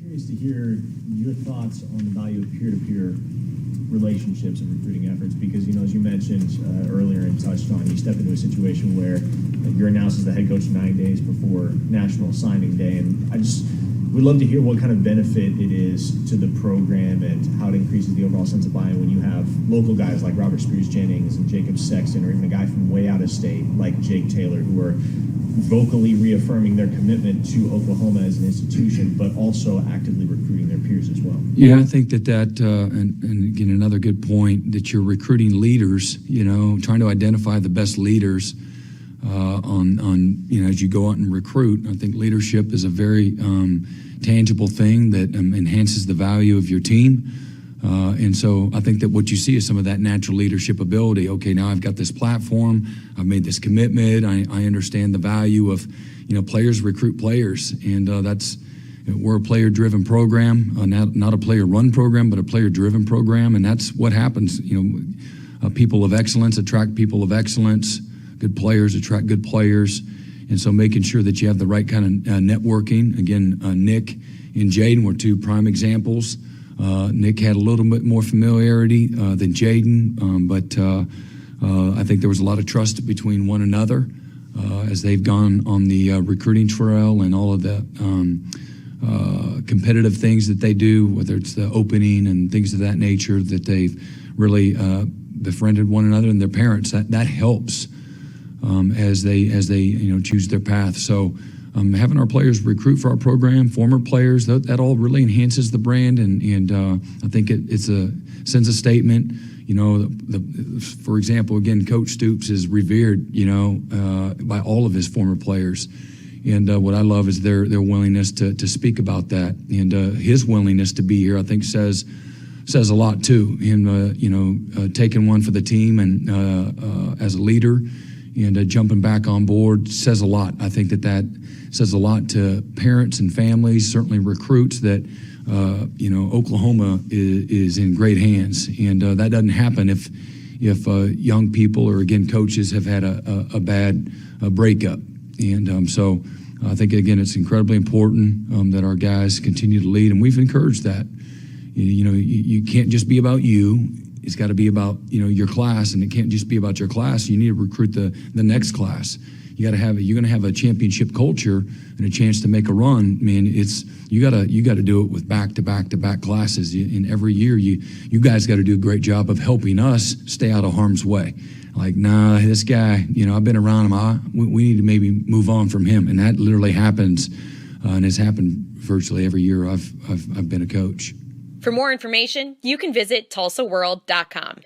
Curious to hear your thoughts on the value of peer-to-peer relationships and recruiting efforts, because, as you mentioned earlier and touched on, you step into a situation where you're announced as the head coach 9 days before National Signing Day, and I just would love to hear what kind of benefit it is to the program and how it increases the overall sense of buy-in when you have local guys like Robert Spears-Jennings and Jacob Sexton, or even a guy from way out of state like Jake Taylor, who are vocally reaffirming their commitment to Oklahoma as an institution, but also actively recruiting their peers as well. Yeah, I think that and again, another good point, that you're recruiting leaders, trying to identify the best leaders as you go out and recruit. I think leadership is a very tangible thing that enhances the value of your team. And so I think that what you see is some of that natural leadership ability. Okay, now I've got this platform, I've made this commitment, I understand the value of, players recruit players, and we're a player-driven program, not a player-run program, but a player-driven program, and that's what happens. People of excellence attract people of excellence, good players attract good players, and so making sure that you have the right kind of networking. Again, Nick and Jaden were two prime examples. Nick had a little bit more familiarity than Jaden, but I think there was a lot of trust between one another as they've gone on the recruiting trail and all of the competitive things that they do, whether it's the opening and things of that nature, that they've really befriended one another and their parents. That helps as they choose their path. So having our players recruit for our program, former players, that all really enhances the brand, and I think it sends a statement. For example, again, Coach Stoops is revered, by all of his former players, and what I love is their willingness to speak about that, and his willingness to be here, I think says a lot too. Him, taking one for the team and as a leader, and jumping back on board says a lot. I think that says a lot to parents and families, certainly recruits, that Oklahoma is in great hands, and that doesn't happen if young people or, again, coaches have had a bad breakup. And so I think, again, it's incredibly important that our guys continue to lead, and we've encouraged that. You can't just be about you. It's got to be about your class, and it can't just be about your class. You need to recruit the next class. You're going to have a championship culture and a chance to make a run. I mean, you got to do it with back-to-back classes. In every year, you guys got to do a great job of helping us stay out of harm's way. Like, nah, this guy, I've been around him. We need to maybe move on from him, and that literally happens, and has happened virtually every year I've been a coach. For more information, you can visit TulsaWorld.com.